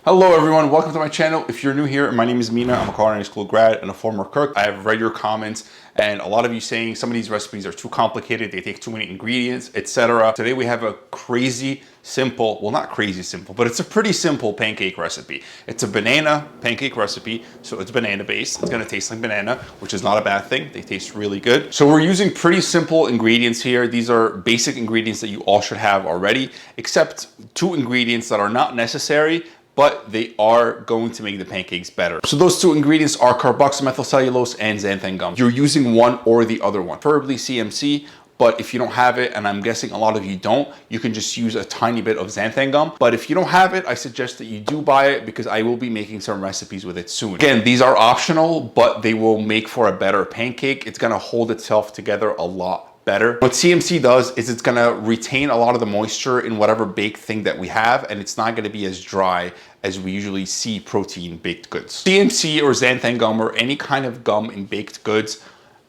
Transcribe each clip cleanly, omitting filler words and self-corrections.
Hello everyone, welcome to my channel. If you're new here, my name is Mina. I'm a culinary school grad and a former cook. I have read your comments and a lot of you saying some of these recipes are too complicated, they take too many ingredients, etc. Today we have a crazy simple, well not crazy simple, but it's a pretty simple pancake recipe. It's a banana pancake recipe, so it's banana based. It's gonna taste like banana, which is not a bad thing. They taste really good. So we're using pretty simple ingredients here. These are basic ingredients that you all should have already, except two ingredients that are not necessary, but they are going to make the pancakes better. So those two ingredients are carboxymethylcellulose and xanthan gum. You're using one or the other one, preferably CMC, but if you don't have it, and I'm guessing a lot of you don't, you can just use a tiny bit of xanthan gum. But if you don't have it, I suggest that you do buy it because I will be making some recipes with it soon. Again, these are optional, but they will make for a better pancake. It's gonna hold itself together a lot better. What CMC does is it's gonna retain a lot of the moisture in whatever baked thing that we have, and it's not gonna be as dry as we usually see protein baked goods. CMC or xanthan gum or any kind of gum in baked goods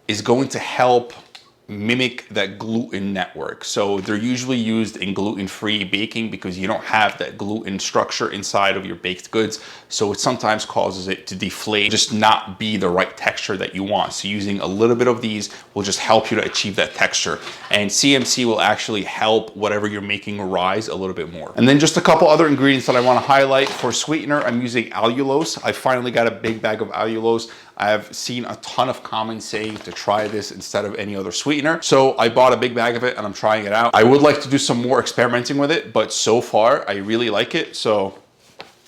is going to help mimic that gluten network. So they're usually used in gluten-free baking because you don't have that gluten structure inside of your baked goods. So it sometimes causes it to deflate, just not be the right texture that you want. So using a little bit of these will just help you to achieve that texture. And CMC will actually help whatever you're making rise a little bit more. And then just a couple other ingredients that I want to highlight. For sweetener, I'm using allulose. I finally got a big bag of allulose. I've seen a ton of comments saying to try this instead of any other sweetener. So I bought a big bag of it and I'm trying it out. I would like to do some more experimenting with it, but so far I really like it. So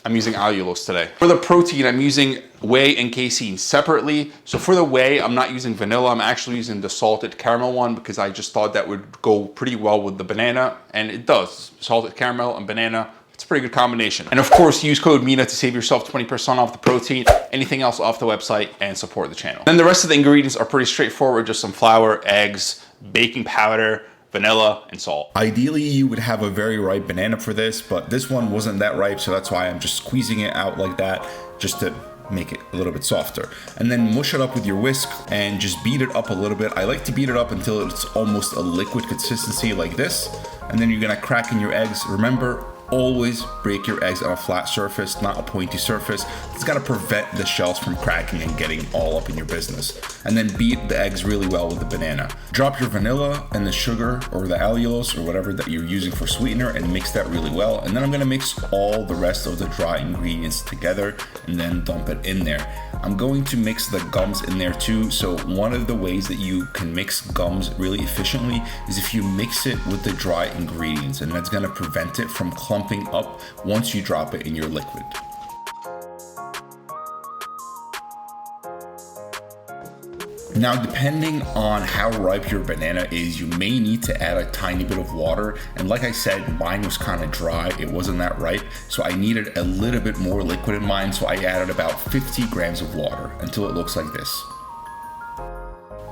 I'm using allulose today. For the protein, I'm using whey and casein separately. So for the whey, I'm not using vanilla. I'm actually using the salted caramel one because I just thought that would go pretty well with the banana, and it does. Salted caramel and banana. It's a pretty good combination. And of course, use code MINA to save yourself 20% off the protein, anything else off the website, and support the channel. Then the rest of the ingredients are pretty straightforward, just some flour, eggs, baking powder, vanilla, and salt. Ideally, you would have a very ripe banana for this, but this one wasn't that ripe, so that's why I'm just squeezing it out like that, just to make it a little bit softer. And then mush it up with your whisk and just beat it up a little bit. I like to beat it up until it's almost a liquid consistency like this. And then you're gonna crack in your eggs. Remember, always break your eggs on a flat surface, not a pointy surface. It's gonna prevent the shells from cracking and getting all up in your business. And then beat the eggs really well with the banana. Drop your vanilla and the sugar or the allulose or whatever that you're using for sweetener and mix that really well. And then I'm gonna mix all the rest of the dry ingredients together and then dump it in there. I'm going to mix the gums in there too. So one of the ways that you can mix gums really efficiently is if you mix it with the dry ingredients, and that's gonna prevent it from clumping up once you drop it in your liquid. Now, depending on how ripe your banana is, you may need to add a tiny bit of water. And like I said, mine was kind of dry. It wasn't that ripe. So I needed a little bit more liquid in mine. So I added about 50 grams of water until it looks like this.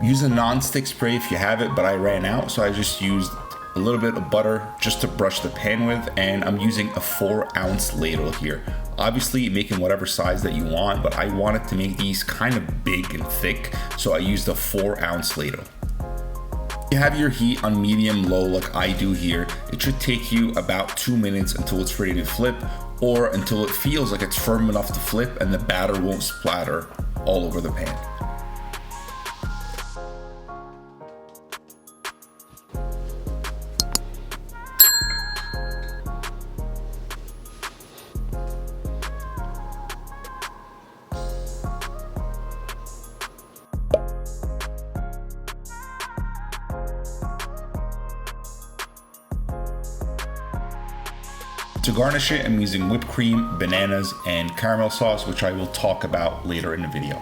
Use a non-stick spray if you have it, but I ran out. So I just used a little bit of butter just to brush the pan with, and I'm using a 4-ounce ladle here. Obviously making whatever size that you want, but I wanted to make these kind of big and thick, so I used a 4-ounce ladle. You have your heat on medium low like I do here. It should take you about 2 minutes until it's ready to flip, or until it feels like it's firm enough to flip and the batter won't splatter all over the pan. To garnish it, I'm using whipped cream, bananas, and caramel sauce, which I will talk about later in the video.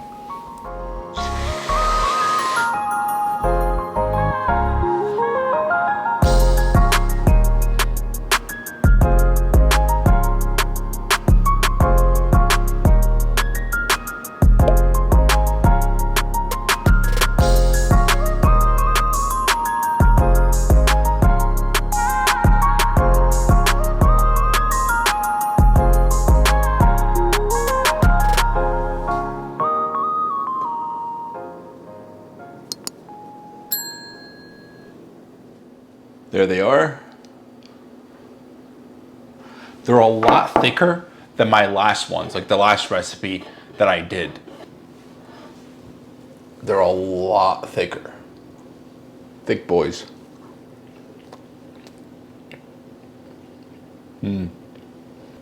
There they are. They're a lot thicker than my last ones, like the last recipe that I did. They're a lot thicker. Thick boys.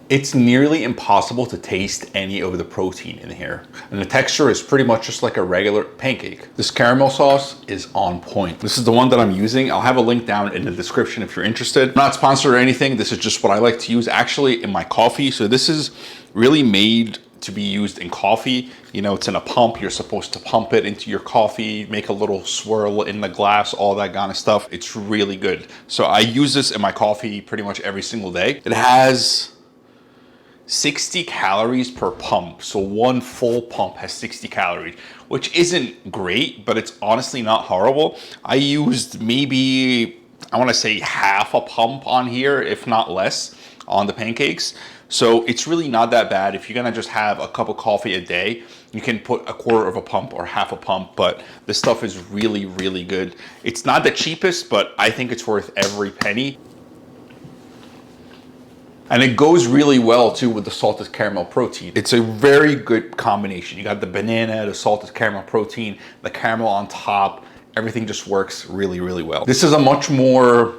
It's nearly impossible to taste any of the protein in here. And the texture is pretty much just like a regular pancake. This caramel sauce is on point. This is the one that I'm using. I'll have a link down in the description if you're interested. I'm not sponsored or anything. This is just what I like to use actually in my coffee. So this is really made to be used in coffee. You know, it's in a pump. You're supposed to pump it into your coffee, make a little swirl in the glass, all that kind of stuff. It's really good. So I use this in my coffee pretty much every single day. It has 60 calories per pump. So one full pump has 60 calories, which isn't great, but it's honestly not horrible. I used maybe, I want to say half a pump on here, if not less, on the pancakes. So it's really not that bad. If you're gonna just have a cup of coffee a day, you can put a quarter of a pump or half a pump, but this stuff is really, really good. It's not the cheapest, but I think it's worth every penny. And it goes really well too with the salted caramel protein. It's a very good combination. You got the banana, the salted caramel protein, the caramel on top. Everything just works really, really well. This is a much more,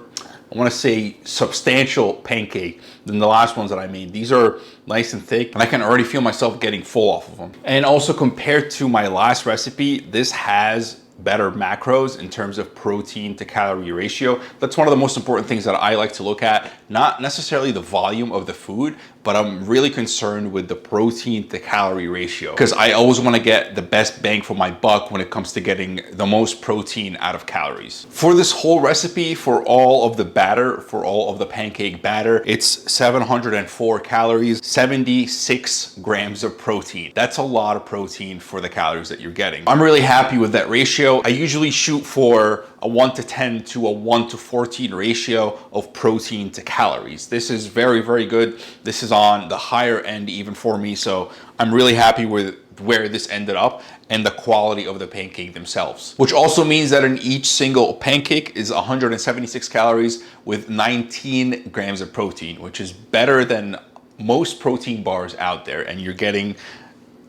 I want to say, substantial pancake than the last ones that I made. These are nice and thick, and I can already feel myself getting full off of them. And also compared to my last recipe, this has better macros in terms of protein to calorie ratio. That's one of the most important things that I like to look at, not necessarily the volume of the food, but I'm really concerned with the protein to calorie ratio, because I always want to get the best bang for my buck when it comes to getting the most protein out of calories. For this whole recipe, for all of the batter, for all of the pancake batter, it's 704 calories, 76 grams of protein. That's a lot of protein for the calories that you're getting. I'm really happy with that ratio. I usually shoot for a 1:10 to a 1:14 ratio of protein to calories. This is very, very good. This is on the higher end even for me. So I'm really happy with where this ended up and the quality of the pancake themselves. Which also means that in each single pancake is 176 calories with 19 grams of protein, which is better than most protein bars out there. And you're getting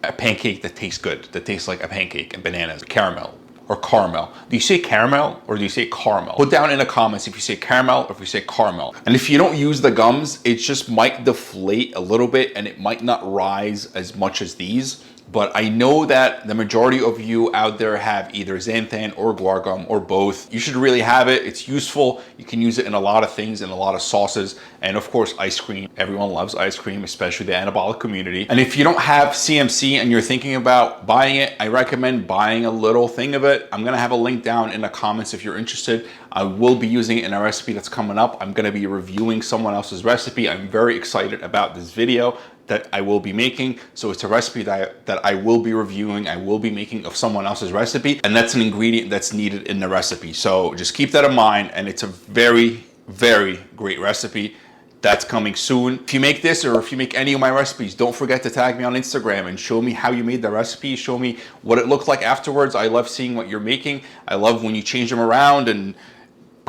a pancake that tastes good, that tastes like a pancake and bananas, caramel. Or caramel. Do you say caramel or do you say caramel? Put down in the comments if you say caramel or if you say caramel. And if you don't use the gums, it just might deflate a little bit and it might not rise as much as these. But I know that the majority of you out there have either xanthan or guar gum or both. You should really have it. It's useful. You can use it in a lot of things, in a lot of sauces. And of course, ice cream. Everyone loves ice cream, especially the anabolic community. And if you don't have CMC and you're thinking about buying it, I recommend buying a little thing of it. I'm gonna have a link down in the comments if you're interested. I will be using it in a recipe that's coming up. I'm gonna be reviewing someone else's recipe. I'm very excited about this video that I will be making. So it's a recipe that I will be reviewing, I will be making of someone else's recipe, and that's an ingredient that's needed in the recipe. So just keep that in mind, and it's a very, very great recipe that's coming soon. If you make this or if you make any of my recipes, don't forget to tag me on Instagram and show me how you made the recipe, show me what it looked like afterwards. I love seeing what you're making. I love when you change them around and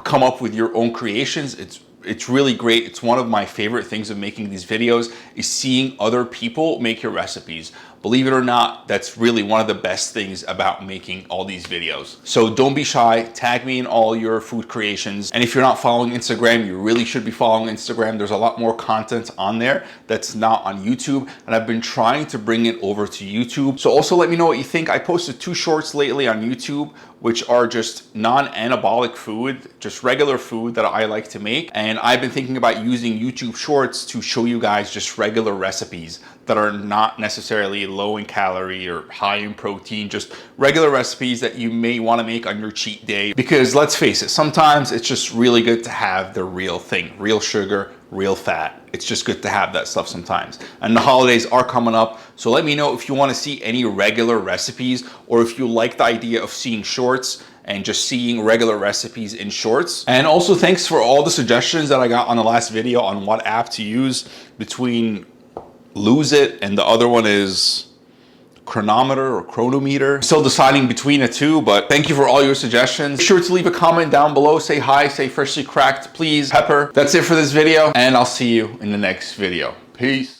come up with your own creations. It's really great. It's one of my favorite things of making these videos is seeing other people make your recipes. Believe it or not, that's really one of the best things about making all these videos. So don't be shy, tag me in all your food creations. And if you're not following Instagram, you really should be following Instagram. There's a lot more content on there that's not on YouTube. And I've been trying to bring it over to YouTube. So also let me know what you think. I posted 2 shorts lately on YouTube, which are just non-anabolic food, just regular food that I like to make. And I've been thinking about using YouTube shorts to show you guys just regular recipes that are not necessarily low in calorie or high in protein, just regular recipes that you may want to make on your cheat day. Because let's face it, sometimes it's just really good to have the real thing, real sugar, real fat. It's just good to have that stuff sometimes. And the holidays are coming up, so let me know if you want to see any regular recipes or if you like the idea of seeing shorts and just seeing regular recipes in shorts. And also thanks for all the suggestions that I got on the last video on what app to use between Lose It and the other one is Chronometer or Chronometer. Still deciding between the two, but thank you for all your suggestions. Be sure to leave a comment down below. Say hi, say freshly cracked, please, pepper. That's it for this video, and I'll see you in the next video. Peace.